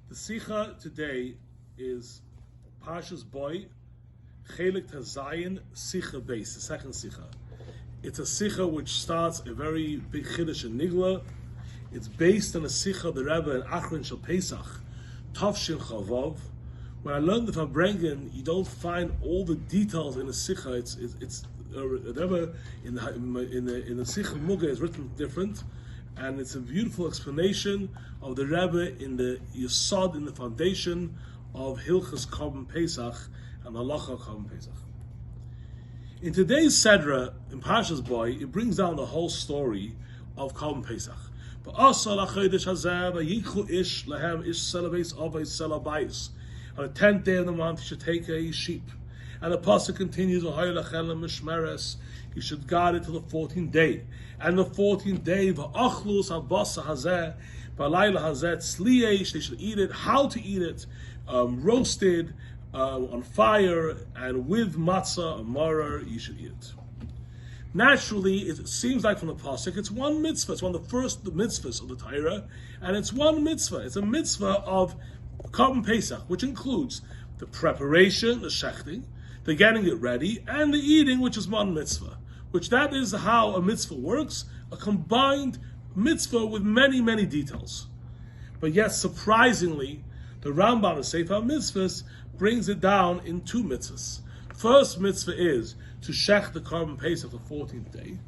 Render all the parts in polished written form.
The Sikha today is Parshas Boy, Chelek Tazayin Sikha base, the second Sikha. It's a Sikha which starts a very big Chiddush in Nigla. It's based on a Sikha of the Rabbi in Achron Shel Pesach, Tavshin Chavov. When I learned the Fabrengen, you don't find all the details in a Sikha. It's the Rebbe in the Sikha Muga is written different, and it's a beautiful explanation of the Rebbe in the Yesod, in the foundation of Hilchas Korban Pesach and Halacha Korban Pesach. In today's Sedra, in Parshas Boy, it brings down the whole story of Korban Pesach. On the 10th day of the month, you should take a sheep. And the pasuk continues, you should guard it till the 14th day. And the 14th day, they should eat it. How to eat it? Roasted, on fire, and with matzah, maror, you should eat it. Naturally, it seems like from the pasuk, it's one mitzvah. It's one of the first mitzvahs of the Torah, and it's one mitzvah. It's a mitzvah of Korban Pesach, which includes the preparation, the shechting, the getting it ready, and the eating, which is one mitzvah. Which that is how a mitzvah works, a combined mitzvah with many, many details. But yet, surprisingly, the Rambam in Sefer Mitzvahs brings it down in two mitzvahs. First mitzvah is to shech the Korban Pesach the 14th day.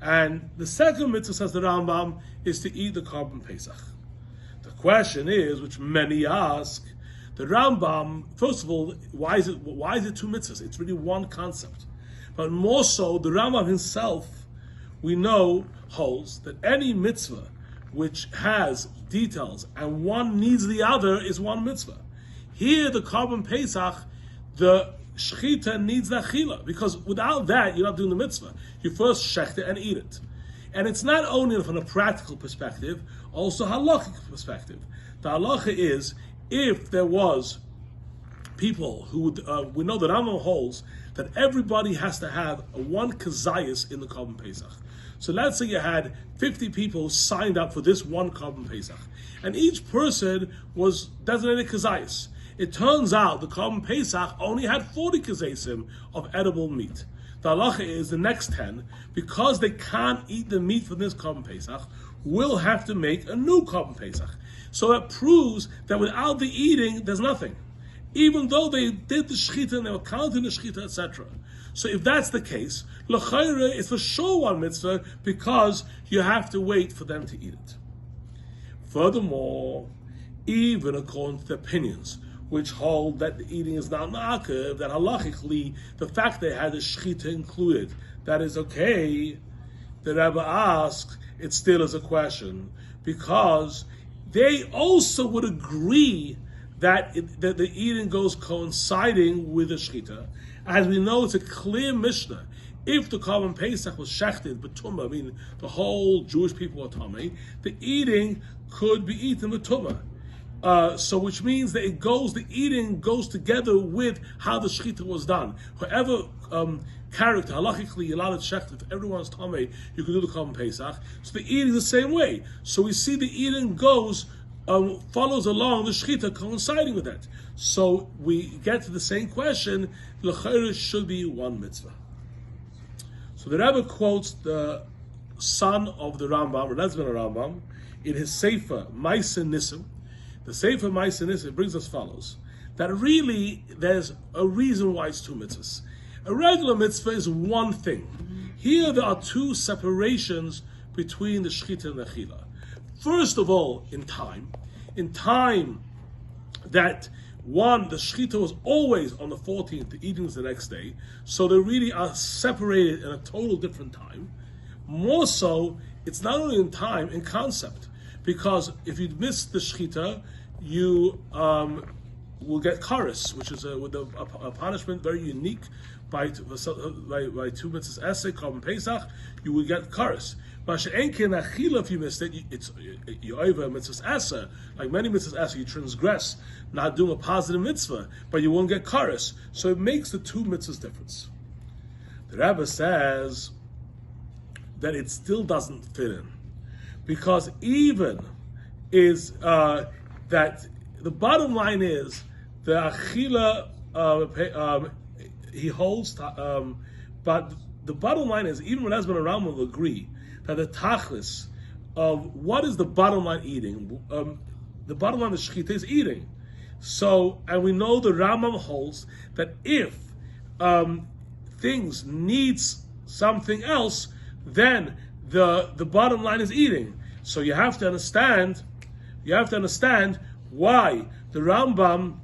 And the second mitzvah, says the Rambam, is to eat the Korban Pesach. The question is, which many ask, the Rambam, first of all, why is it two mitzvahs? It's really one concept. But more so, the Rambam himself, we know, holds that any mitzvah which has details and one needs the other is one mitzvah. Here, the Korban Pesach, the shechita needs the achila, because without that, you're not doing the mitzvah. You first shecht it and eat it. And it's not only from a practical perspective, also halachic perspective. The halacha is, if there was people who would, we know that Rambam holds that everybody has to have a one kazayas in the Korban Pesach. So let's say you had 50 people signed up for this one Korban Pesach, and each person was designated kazayas. It turns out the Korban Pesach only had 40 kazasim of edible meat. The halacha is the next 10, because they can't eat the meat from this Korban Pesach, will have to make a new Korban Pesach. So that proves that without the eating, there's nothing. Even though they did the shechita and they were counting the shechita, etc. So if that's the case, l'chayre is for sure one mitzvah, because you have to wait for them to eat it. Furthermore, even according to the opinions which hold that the eating is not ma'akev, that halachically the fact they had the shechita included, that is okay, the Rabbi asks, it still is a question, because they also would agree that the eating goes coinciding with the shechita. As we know, it's a clear Mishnah. If the Korban Pesach was shechted, b'tumah, I mean the whole Jewish people were tamei, the eating could be eaten b'tumah. So which means that the eating goes together with how the shechita was done. Whoever character, halachically, you're allowed to shecht, if everyone's tamei, you can do the Korban Pesach. So the eating is the same way. So we see the eating goes, follows along the shechita, coinciding with that. So we get to the same question, l'chayre should be one mitzvah. So the Rebbe quotes the son of the Rambam, Rezben Rambam, in his Sefer Ma'aseh Nisim. The Sefer Ma'aseh Nisim brings as follows, that really there's a reason why it's two mitzvahs. A regular mitzvah is one thing. Here there are two separations between the shechita and the achila. First of all, in time that the shechita was always on the 14th, the eating is the next day, so they really are separated in a total different time. More so, it's not only in time, in concept, because if you miss the shechita, you will get kares, which is a punishment very unique by two mitzvahs essay, Korban Pesach, you will get kares. If you missed it, you're over mitzvahs essay. Like many mitzvahs essay, you transgress, not doing a positive mitzvah, but you won't get kares. So it makes the two mitzvahs difference. The Rabbi says that it still doesn't fit in, because even is that the bottom line is the achila he holds, but the bottom line is even Rabbi and Rambam will agree that the tachlis of what is the bottom line eating. The bottom line of shechita is eating. So, and we know the Rambam holds that if things needs something else, then the bottom line is eating. So you have to understand why the Rambam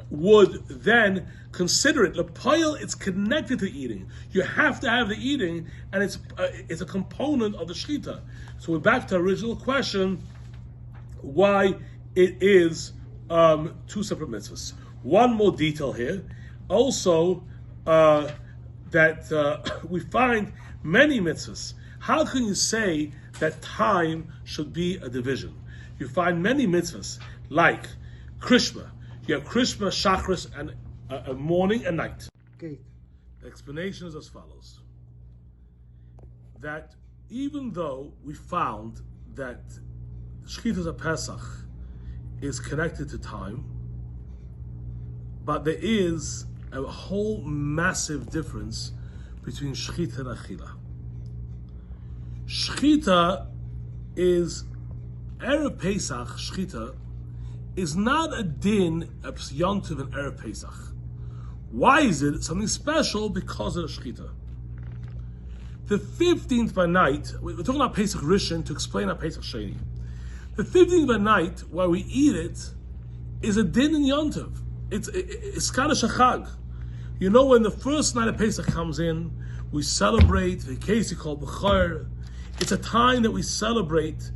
would then consider it. L'poil, it's connected to eating. You have to have the eating, and it's a component of the shechita. So we're back to the original question, why it is two separate mitzvahs. One more detail here, also that we find many mitzvahs. How can you say that time should be a division? You find many mitzvahs, like Krishma. You have Krishma, Shachris, and a morning and night. Okay. The explanation is as follows. That even though we found that Shechita's Pesach is connected to time, but there is a whole massive difference between Shechita and Achila. Shechita is, Erev Pesach, Shechita, is not a din of Yom Tov and Erev Pesach. Why is it something special? Because of the Shechita. The 15th by night, we're talking about Pesach Rishon to explain our Pesach Sheni. The 15th by night, why we eat it, is a din in Yom Tov. It's Kaddish HaChag. You know, when the first night of Pesach comes in, we celebrate the case you call Bechor. It's a time that we celebrate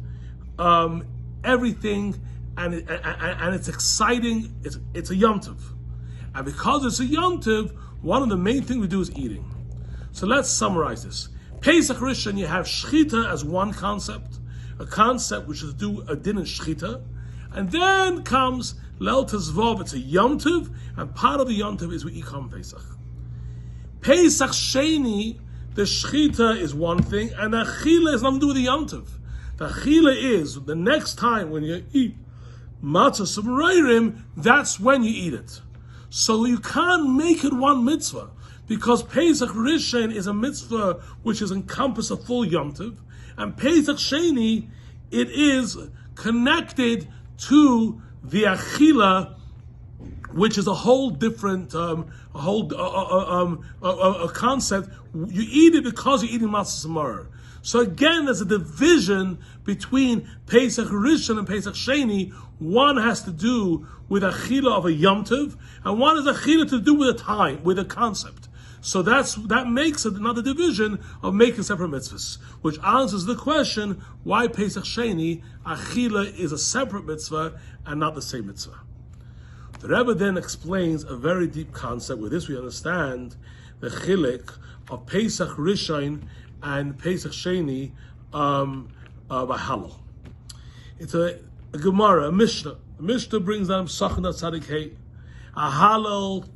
everything, and it's exciting. It's a Yom Tov. And because it's a Yom Tov, one of the main things we do is eating. So let's summarize this. Pesach Rishon, you have Shechita as one concept, a concept which is do a din in Shechita, and then comes Leil Tezvav, it's a Yom Tov, and part of the Yom Tov is we eat Korban Pesach. Pesach Sheni, the Shechita is one thing, and the Achila has nothing to do with the Yom Tov. The Achila is, the next time when you eat Matzah Samrairim, that's when you eat it. So you can't make it one mitzvah, because Pesach Rishon is a mitzvah which is encompass a full Yom Tov, and Pesach Sheni, it is connected to the Achila, which is a whole different a concept. You eat it because you're eating Matzah Samar. So again, there's a division between Pesach Rishon and Pesach Sheni. One has to do with Achila of a Yom Tov, and one is Achila to do with a time, with a concept. So that makes it another division of making separate mitzvahs, which answers the question why Pesach Sheni, Achila is a separate mitzvah and not the same mitzvah. The Rebbe then explains a very deep concept. With this we understand the Chelek of Pesach Rishon and Pesach Sheni by Halal. It's a Gemara, a Mishnah. The Mishnah brings down Sachin Tzadik Hey. A Halal,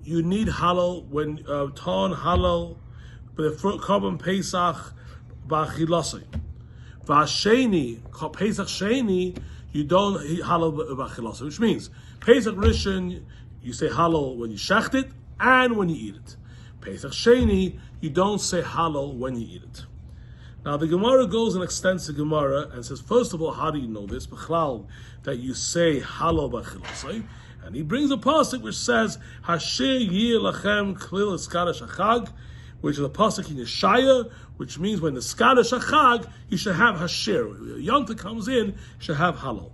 you need Halal when Ton Halal, but the Korban Pesach b'Achilasei. V'Sheni, Pesach Sheni, you don't eat Halal b'Achilasei, which means Pesach Rishon, you say Halal when you shecht it and when you eat it. Pesach Sheni, you don't say Halal when you eat it. Now the Gemara goes and extends the Gemara and says, first of all, how do you know this? B'chlal, that you say Halal b'Achilasei. And he brings a pasuk which says, Hasher yir lachem klil eskadash achag, which is a pasuk in Yeshaya, which means when the skadash achag, you should have hasher. Yom Tov comes in, you should have halal.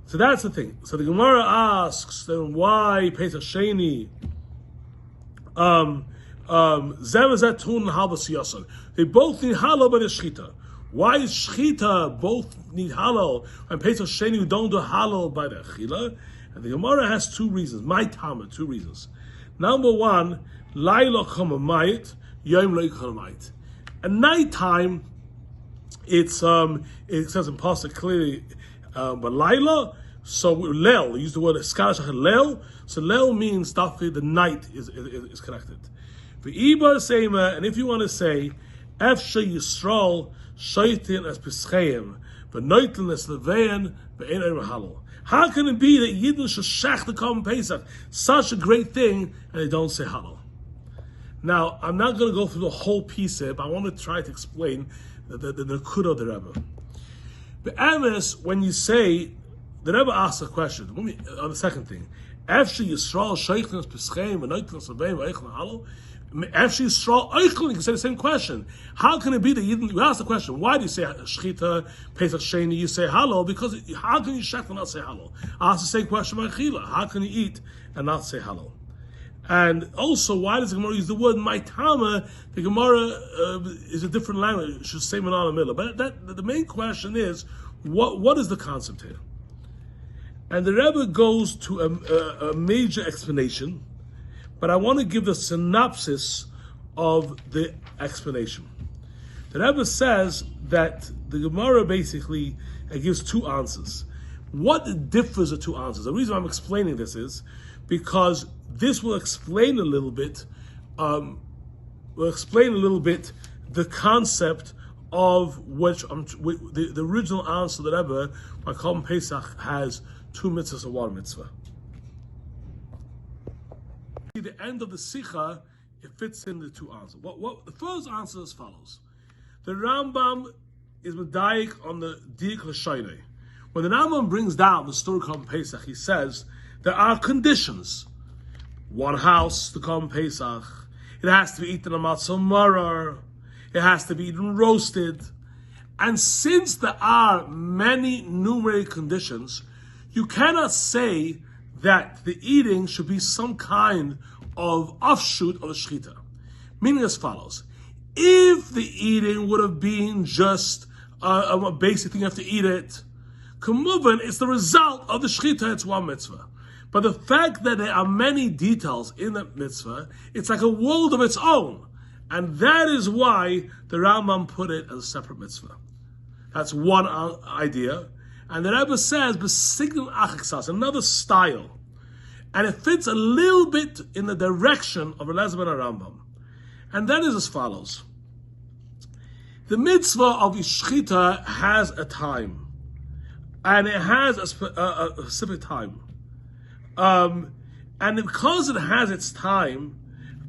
So that's the thing. So the Gemara asks, then why Pesach Sheni? They both need halal by the shechita. Why is shechita both need halal and Pesach Sheni who don't do halal by the achila? And the Gemara has two reasons. My Tama, two reasons. Number one, Laila Chamamayit, Yom Lo Chamamayit. At nighttime, it says in Pasuk clearly, but Laila, so Lel, we use the word Skadash Lel, so Lel means the night is connected. V'iba Seima, and if you want to say, Efshe Yisrael, Shaitin as Pischeim, v'noitlenes levein ve'ein omer halal. How can it be that Yidden should shech the Korban Pesach, such a great thing, and they don't say halal? Now, I'm not going to go through the whole piece here, but I want to try to explain the Nekuda of the Rebbe. But Amos, when you say, the Rebbe asks a question, on the second thing, Efshi Yisrael Sheichnas Pescheim v'noitlenes levein ve'ein halal. Actually, Yisrael Eichel, you can say the same question. How can it be that you ask the question, why do you say Shechita, Pesach Sheni, you say Halal? Because how can you shech and not say Halal? I ask the same question about Chila. How can you eat and not say Halal? And also, why does the Gemara use the word Maitama? The Gemara is a different language. It should say Manal Miller. But the main question is, what is the concept here? And the Rebbe goes to a major explanation, but I want to give the synopsis of the explanation. The Rebbe says that the Gemara basically gives two answers. What differs the two answers? The reason I'm explaining this is because this will explain a little bit. The concept of which the original answer that Rebbe by Korban Pesach has two mitzvahs and one mitzvah. The end of the Sikha, it fits in the two answers. The first answer is as follows. The Rambam is medayik on the Dik L'Shaynei. When the Rambam brings down the story of Korban Pesach, he says there are conditions. One house, the Korban Pesach. It has to be eaten on matzah maror. It has to be eaten roasted. And since there are many numeric conditions, you cannot say that the eating should be some kind of offshoot of a shechita. Meaning as follows. If the eating would have been just a basic thing, you have to eat it, Kumuvan, it's the result of the shechita, it's one mitzvah. But the fact that there are many details in that mitzvah, it's like a world of its own. And that is why the Rambam put it as a separate mitzvah. That's one idea. And the Rebbe says, "B'signon achiksas," another style, and it fits a little bit in the direction of Elazar ben Rambam, and that is as follows: the mitzvah of Yishchita has a time, and it has a specific time, and because it has its time,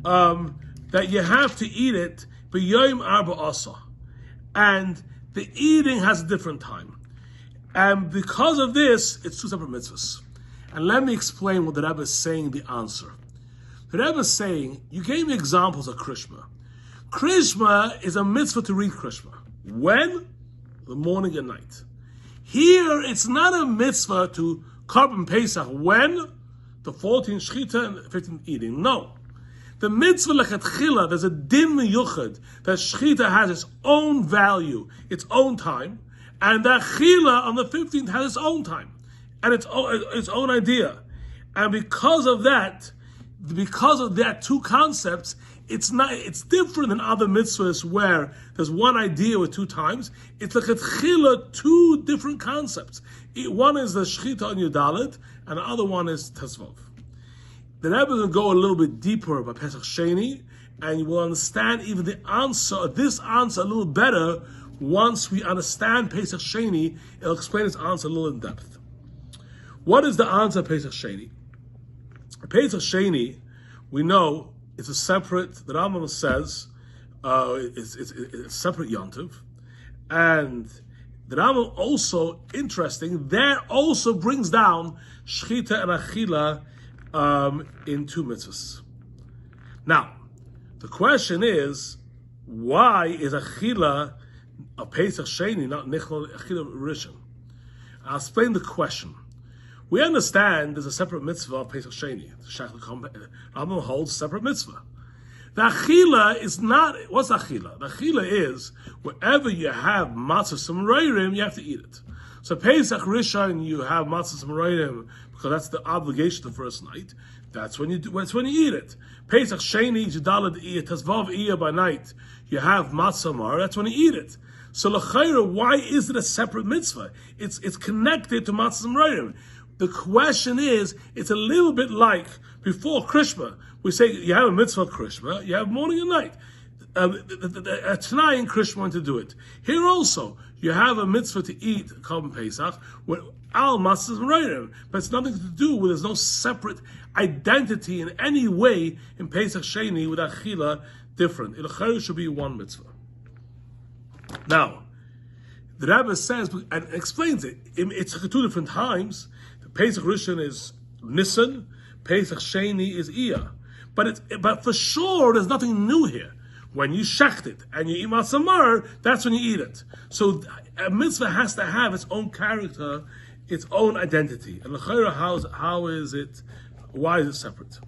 that you have to eat it b'yom arba asa, and the eating has a different time. And because of this, it's two separate mitzvahs. And let me explain what the Rebbe is saying in the answer. The Rebbe is saying, you gave me examples of Krishma. Krishma is a mitzvah to read Krishma. When? The morning and night. Here, it's not a mitzvah to Korban Pesach. When? The 14th Shechita and 15th eating. No. The mitzvah lechatchila, there's a din miyuchad, that Shechita has its own value, its own time, and the Achila on the 15th has its own time and its own idea. And because of that two concepts, it's different than other mitzvahs where there's one idea with two times. It's like a Achila, two different concepts. One is the Shechita on Yudalit, and the other one is Tesvav. The Rebbe will go a little bit deeper by Pesach Sheni, and you will understand even this answer a little better. Once we understand Pesach Sheni, it'll explain its answer a little in depth. What is the answer of Pesach Sheni? Pesach Sheni, we know, it's a separate, the Rambam says, it's a separate yontiv. And the Rambam also, interesting, there also brings down Shechita and Achila in two mitzvahs. Now, the question is, why is Achila a Pesach Sheni, not Nichlal Achila Rishon? I'll explain the question. We understand there's a separate mitzvah of Pesach Sheni. Rambam holds separate mitzvah. The Achila is not, what's Achila? The Achila is, wherever you have matzah samroirim, you have to eat it. So Pesach Rishon, you have matzah samroirim, because that's the obligation the first night. That's when you eat it. Pesach Sheni, Jidalad Iyah, Tezvav Iyah by night, you have matzah mar, that's when you eat it. So l'chayra, why is it a separate mitzvah? It's connected to matzah samroirim. The question is, it's a little bit like before Krishma. We say you have a mitzvah Krishma, you have morning and night. a Tanai and Krish want to do it. Here also, you have a mitzvah to eat Korban Pesach with al matzahs and but it's nothing to do with. There's no separate identity in any way in Pesach Sheni with Achila different. It should be one mitzvah. Now, the Rabbi says and explains it. It's two different times. The Pesach Rishon is Nisan, Pesach Sheni is Iyah. But for sure, there's nothing new here. When you shecht it and you eat matzah mar, that's when you eat it. So a mitzvah has to have its own character, its own identity. And l'chayra, how is it? Why is it separate?